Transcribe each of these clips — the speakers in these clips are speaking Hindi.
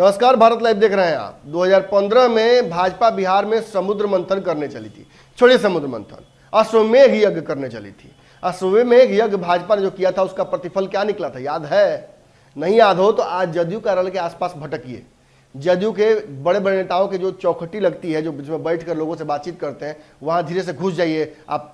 नमस्कार, भारत लाइव देख रहे हैं आप। 2015 में भाजपा बिहार में समुद्र मंथन करने चली थी। छोड़िए समुद्र मंथन, अश्वमेध यज्ञ करने चली थी। अश्वमेध यज्ञ भाजपा ने जो किया था उसका प्रतिफल क्या निकला था, याद है? नहीं याद हो तो आज जदयू कार्यालय के आसपास भटकिए। जदयू के बड़े बड़े नेताओं के जो चौखटी लगती है, जो जिसमें बैठ कर लोगों से बातचीत करते हैं, वहां धीरे से घुस जाइए आप,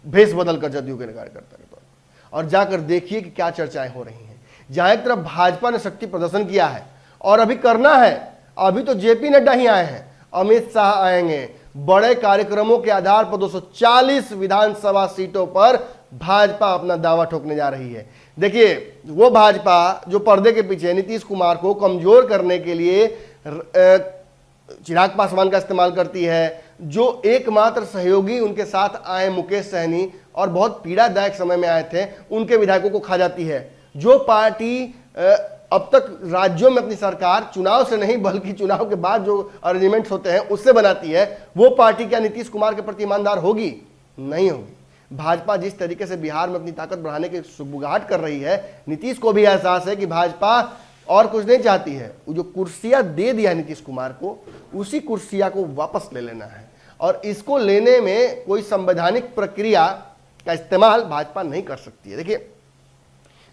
भेष बदल कर जदयू के कार्यकर्ता के तौर पर, और जाकर देखिए कि क्या चर्चाएं हो रही हैं। जहां एक तरफ भाजपा ने शक्ति प्रदर्शन किया है और अभी करना है, अभी तो जेपी नड्डा ही आए हैं, अमित शाह आएंगे। बड़े कार्यक्रमों के आधार पर 240 विधानसभा सीटों पर भाजपा अपना दावा ठोकने जा रही है। देखिए, वो भाजपा जो पर्दे के पीछे नीतीश कुमार को कमजोर करने के लिए चिराग पासवान का इस्तेमाल करती है, जो एकमात्र सहयोगी उनके साथ आए मुकेश सहनी और बहुत पीड़ादायक समय में आए थे, उनके विधायकों को खा जाती है। जो पार्टी अब तक राज्यों में अपनी सरकार चुनाव से नहीं बल्कि चुनाव के बाद जो अरेंजमेंट्स होते हैं उससे बनाती है, वो पार्टी क्या नीतीश कुमार के प्रति ईमानदार होगी? नहीं होगी। भाजपा जिस तरीके से बिहार में अपनी ताकत बढ़ाने की सुगबुगाहट कर रही है, नीतीश को भी एहसास है कि भाजपा और कुछ नहीं चाहती है। वो जो कुर्सियां दे दिया नीतीश कुमार को, उसी कुर्सियां को वापस ले लेना है, और इसको लेने में कोई संवैधानिक प्रक्रिया का इस्तेमाल भाजपा नहीं कर सकती है। देखिए,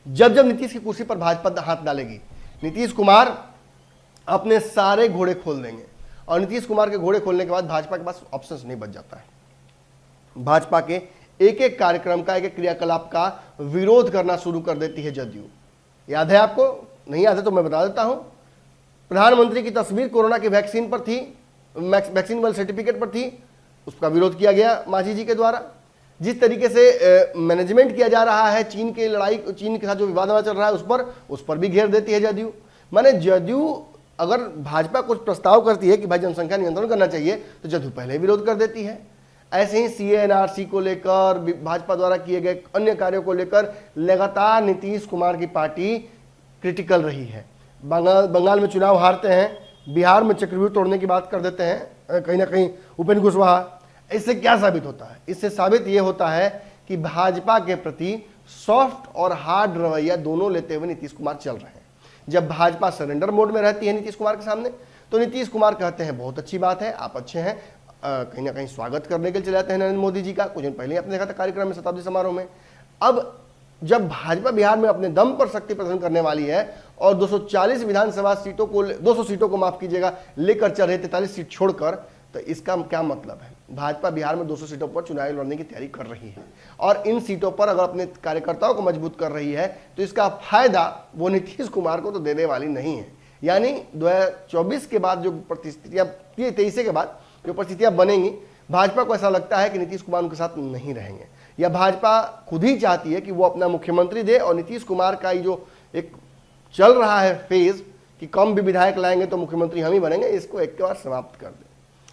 जब जब नीतीश की कुर्सी पर भाजपा हाथ डालेगी, नीतीश कुमार अपने सारे घोड़े खोल देंगे, और नीतीश कुमार के घोड़े खोलने के बाद भाजपा के पास ऑप्शंस नहीं बच जाता है। भाजपा के एक एक कार्यक्रम का, एक एक क्रियाकलाप का विरोध करना शुरू कर देती है जदयू। याद है आपको? नहीं याद है तो मैं बता देता हूं। प्रधानमंत्री की तस्वीर कोरोना की वैक्सीन पर थी, वैक्सीन वाले सर्टिफिकेट पर थी, उसका विरोध किया गया मांझी जी के द्वारा। जिस तरीके से मैनेजमेंट किया जा रहा है चीन की लड़ाई, चीन के साथ जो विवाद चल रहा है उस पर भी घेर देती है जदयू। माने जदयू अगर भाजपा कुछ प्रस्ताव करती है कि भाई जनसंख्या नियंत्रण करना चाहिए, तो जदयू पहले विरोध कर देती है। ऐसे ही CA/NRC को लेकर, भाजपा द्वारा किए गए अन्य कार्यों को लेकर लगातार नीतीश कुमार की पार्टी क्रिटिकल रही है। बंगाल में चुनाव हारते हैं, बिहार में चक्रव्यूह तोड़ने की बात कर देते हैं कहीं ना कहीं उपेंद्र कुशवाहा। इससे क्या साबित होता है? इससे साबित यह होता है कि भाजपा के प्रति सॉफ्ट और हार्ड रवैया दोनों लेते हुए नीतीश कुमार चल रहे हैं। जब भाजपा सरेंडर मोड में रहती है नीतीश कुमार के सामने, तो नीतीश कुमार कहते हैं बहुत अच्छी बात है, आप अच्छे हैं, कहीं ना कहीं स्वागत करने के लिए चले जाते हैं नरेंद्र मोदी जी का। कुछ दिन पहले आपने देखा था कार्यक्रम में, शताब्दी समारोह में। अब जब भाजपा बिहार में अपने दम पर शक्ति प्रदर्शन करने वाली है और 240 विधानसभा सीटों को, 200 सीटों को माफ कीजिएगा, लेकर चल रहे 43 सीट छोड़कर, तो इसका क्या मतलब है? भाजपा बिहार में 200 सीटों पर चुनाव लड़ने की तैयारी कर रही है, और इन सीटों पर अगर अपने कार्यकर्ताओं को मजबूत कर रही है, तो इसका फायदा वो नीतीश कुमार को तो देने वाली नहीं है। यानी 2024 के बाद जो परिस्थितियां, 23 के बाद जो परिस्थितियां बनेंगी, भाजपा को ऐसा लगता है कि नीतीश कुमार उनके साथ नहीं रहेंगे, या भाजपा खुद ही चाहती है कि वो अपना मुख्यमंत्री दे, और नीतीश कुमार का ये जो एक चल रहा है फेज कि कम भी विधायक लाएंगे तो मुख्यमंत्री हम ही बनेंगे, इसको एक के बार समाप्त कर दे।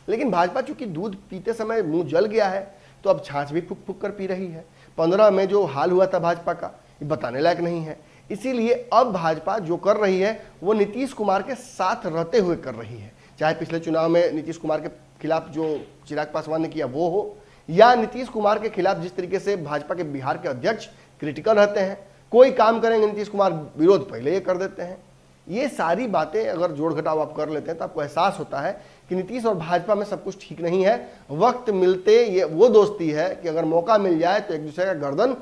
लेकिन भाजपा चूंकि दूध पीते समय मुंह जल गया है, तो अब छाछ भी फूक फूक कर पी रही है। 15 में जो हाल हुआ था भाजपा का, ये बताने लायक नहीं है। इसीलिए अब भाजपा जो कर रही है वो नीतीश कुमार के साथ रहते हुए कर रही है। चाहे पिछले चुनाव में नीतीश कुमार के खिलाफ जो चिराग पासवान ने किया वो हो, या नीतीश कुमार के खिलाफ जिस तरीके से भाजपा के बिहार के अध्यक्ष क्रिटिकल रहते हैं, कोई काम करेंगे नीतीश कुमार विरोध पहले ये कर देते हैं। ये सारी बातें अगर जोड़ घटाव आप कर लेते हैं तो आपको एहसास होता है कि नीतीश और भाजपा में सब कुछ ठीक नहीं है। वक्त मिलते ये वो दोस्ती है कि अगर मौका मिल जाए तो एक दूसरे का गर्दन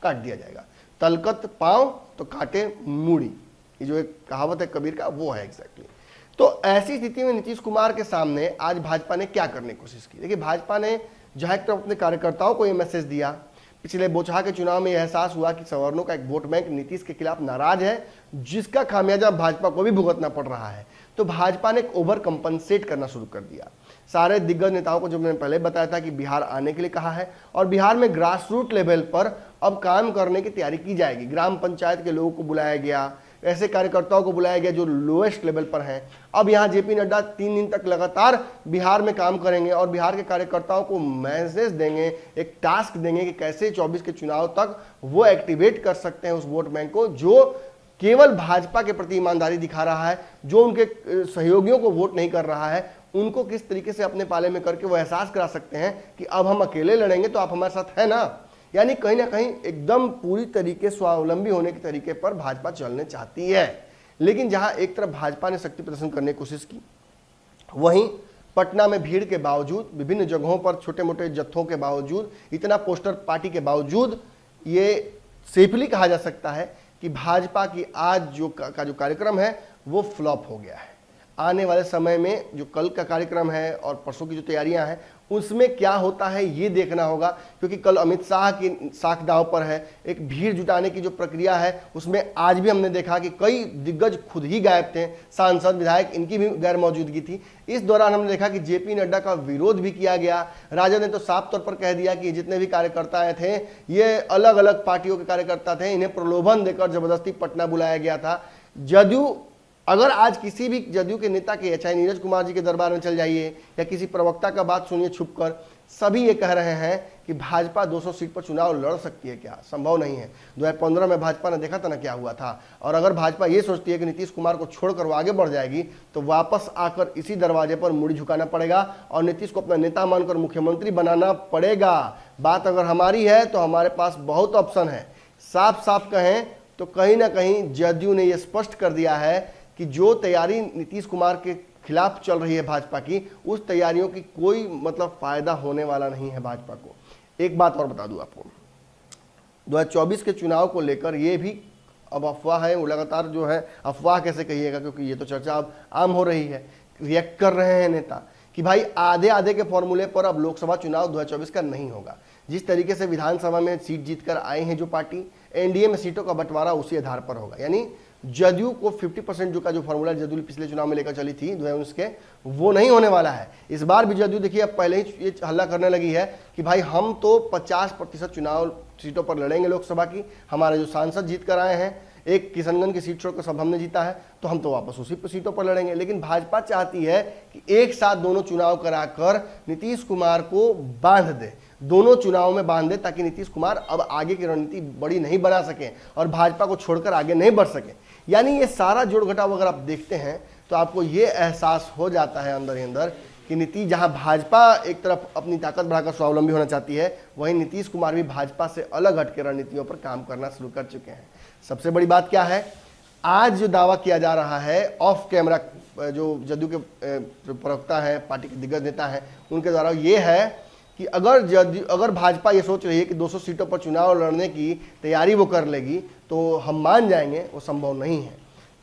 काट दिया जाएगा। तलकत पांव तो काटे मूड़ी, ये जो एक कहावत है कबीर का, वो है एग्जैक्टली। तो ऐसी स्थिति में नीतीश कुमार के सामने आज भाजपा ने क्या करने की कोशिश की? देखिए, भाजपा ने जहां एक तरफ अपने कार्यकर्ताओं को ये मैसेज दिया, पिछले बोचहा के चुनाव में यह एहसास हुआ कि सवर्णों का एक वोट बैंक नीतीश के खिलाफ नाराज है, जिसका खामियाजा भाजपा को भी भुगतना पड़ रहा है। तो भाजपा ने ओवर कंपनसेट करना शुरू कर दिया। सारे दिग्गज नेताओं को, जो मैंने पहले बताया था कि बिहार आने के लिए कहा है, और बिहार में ग्रास रूट लेवल पर अब काम करने की तैयारी की जाएगी। ग्राम पंचायत के लोगों को बुलाया गया, ऐसे कार्यकर्ताओं को बुलाया गया जो लोएस्ट लेवल पर हैं। अब यहाँ जेपी नड्डा 3 दिन तक लगातार बिहार में काम करेंगे और बिहार के कार्यकर्ताओं को मैसेज देंगे, एक टास्क देंगे कि कैसे 24 के चुनाव तक वो एक्टिवेट कर सकते हैं उस वोट बैंक को, जो केवल भाजपा के प्रति ईमानदारी दिखा रहा है, जो उनके सहयोगियों को वोट नहीं कर रहा है, उनको किस तरीके से अपने पाले में करके वो एहसास करा सकते हैं कि अब हम अकेले लड़ेंगे तो आप हमारे साथ है ना। यानी कहीं ना कहीं एकदम पूरी तरीके स्वावलंबी होने के तरीके पर भाजपा चलने चाहती है। लेकिन जहां एक तरफ भाजपा ने शक्ति प्रदर्शन करने की कोशिश की, वहीं पटना में भीड़ के बावजूद, विभिन्न जगहों पर छोटे मोटे जत्थों के बावजूद, इतना पोस्टर पार्टी के बावजूद, ये सेफली कहा जा सकता है कि भाजपा की आज जो कार्यक्रम है वो फ्लॉप हो गया है। आने वाले समय में जो कल का कार्यक्रम है और परसों की जो तैयारियां हैं उसमें क्या होता है ये देखना होगा, क्योंकि कल अमित शाह की साख दांव पर है। एक भीड़ जुटाने की जो प्रक्रिया है उसमें आज भी हमने देखा कि कई दिग्गज खुद ही गायब थे, सांसद विधायक इनकी भी गैर मौजूदगी थी। इस दौरान हमने देखा कि जेपी नड्डा का विरोध भी किया गया। राजद ने तो साफ तौर पर कह दिया कि जितने भी कार्यकर्ता आए थे ये अलग अलग पार्टियों के कार्यकर्ता थे, इन्हें प्रलोभन देकर जबरदस्ती पटना बुलाया गया था। जदयू, अगर आज किसी भी जदयू के नेता के, चाहे नीरज कुमार जी के दरबार में चल जाइए या किसी प्रवक्ता का बात सुनिए छुपकर, सभी ये कह रहे हैं कि भाजपा 200 सीट पर चुनाव लड़ सकती है। क्या संभव नहीं है? 2015 में भाजपा ने देखा था ना क्या हुआ था। और अगर भाजपा ये सोचती है कि नीतीश कुमार को छोड़कर वो आगे बढ़ जाएगी तो वापस आकर इसी दरवाजे पर मुड़ी झुकाना पड़ेगा और नीतीश को अपना नेता मानकर मुख्यमंत्री बनाना पड़ेगा। बात अगर हमारी है तो हमारे पास बहुत ऑप्शन है। साफ साफ कहें तो कहीं ना कहीं जदयू ने यह स्पष्ट कर दिया है कि जो तैयारी नीतीश कुमार के खिलाफ चल रही है भाजपा की, उस तैयारियों की कोई मतलब फायदा होने वाला नहीं है भाजपा को। एक बात और बता दूं आपको, 2024 के चुनाव को लेकर ये भी अब अफवाह है, वो लगातार जो है अफवाह कैसे कहिएगा, क्योंकि ये तो चर्चा अब आम हो रही है, रिएक्ट कर रहे हैं नेता कि भाई आधे आधे के फॉर्मूले पर अब लोकसभा चुनाव 2024 का नहीं होगा। जिस तरीके से विधानसभा में सीट जीतकर आए हैं जो पार्टी, एनडीए में सीटों का बंटवारा उसी आधार पर होगा। यानी जदयू को 50% जो का जो फॉर्मूला जदयू पिछले चुनाव में लेकर चली थी 2019 के, वो नहीं होने वाला है। इस बार भी जदयू देखिए अब पहले ही ये हल्ला करने लगी है कि भाई हम तो 50% चुनाव सीटों पर लड़ेंगे लोकसभा की, हमारे जो सांसद जीत कर आए हैं, एक किशनगंज की सीट छोड़कर सब हमने जीता है, तो हम तो वापस उसी सीटों पर लड़ेंगे। लेकिन भाजपा चाहती है कि एक साथ दोनों चुनाव कराकर नीतीश कुमार को बांध दे, दोनों चुनाव में बांध दे, ताकि नीतीश कुमार अब आगे की रणनीति बड़ी नहीं बना सके और भाजपा को छोड़कर आगे नहीं बढ़ सके। यानी ये सारा जोड़ घटाव अगर आप देखते हैं तो आपको ये एहसास हो जाता है अंदर ही अंदर कि नीतीश, जहां भाजपा एक तरफ अपनी ताकत बढ़ाकर स्वावलंबी होना चाहती है, वहीं नीतीश कुमार भी भाजपा से अलग हटके रणनीतियों पर काम करना शुरू कर चुके हैं। सबसे बड़ी बात क्या है, आज जो दावा किया जा रहा है ऑफ कैमरा, जो जदयू के प्रवक्ता है, पार्टी के दिग्गज नेता है, उनके द्वारा ये है कि अगर भाजपा ये सोच रही है कि 200 सीटों पर चुनाव लड़ने की तैयारी वो कर लेगी तो हम मान जाएंगे, वो संभव नहीं है।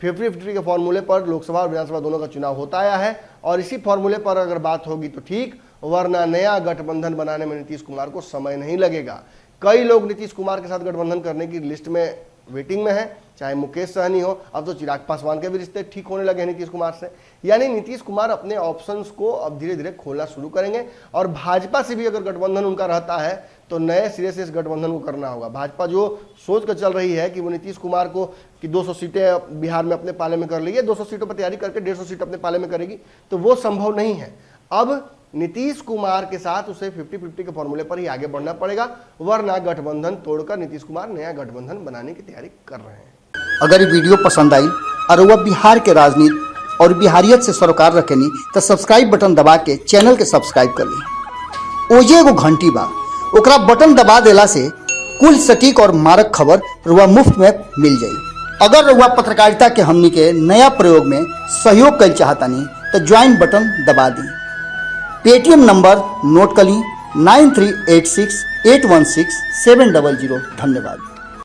50-50 के फॉर्मूले पर लोकसभा और विधानसभा दोनों का चुनाव होता आया है और इसी फॉर्मूले पर अगर बात होगी तो ठीक, वरना नया गठबंधन बनाने में नीतीश कुमार को समय नहीं लगेगा। कई लोग नीतीश कुमार के साथ गठबंधन करने की लिस्ट में वेटिंग में है, चाहे मुकेश सहनी हो, अब तो चिराग पासवान के भी रिश्ते ठीक होने लगे हैं नीतीश कुमार से। यानी नीतीश कुमार अपने ऑप्शंस को अब धीरे धीरे खोलना शुरू करेंगे और भाजपा से भी अगर गठबंधन उनका रहता है तो नए सिरे से इस गठबंधन को करना होगा। भाजपा जो सोच कर चल रही है कि वो नीतीश कुमार को कि 200 सीटें बिहार में अपने पाले में कर ली है, 200 सीटों पर तैयारी करके 150 सीट अपने पाले में करेगी, तो वो संभव नहीं है। अब नीतीश कुमार के साथ उसे 50-50 के फॉर्मूले पर ही आगे बढ़ना पड़ेगा, वरना गठबंधन तोड़कर नीतीश कुमार नया गठबंधन बनाने की तैयारी कर रहे हैं। अगर ये वीडियो पसंद आई और वह बिहार के राजनीति और बिहारियत से सरोकार रखेनी तो सब्सक्राइब बटन दबा के चैनल के सब्सक्राइब कर ली। ओजे एगो घंटी बा, ओकरा बटन दबा देला से कुल सटीक और मारक खबर रुआ मुफ्त में मिल जाई। अगर रुआ पत्रकारिता के हमनी के नया प्रयोग में सहयोग कर चाहतानी तो ज्वाइन बटन दबा दी। पेटीएम नंबर नोट कर ली 9386816700। धन्यवाद।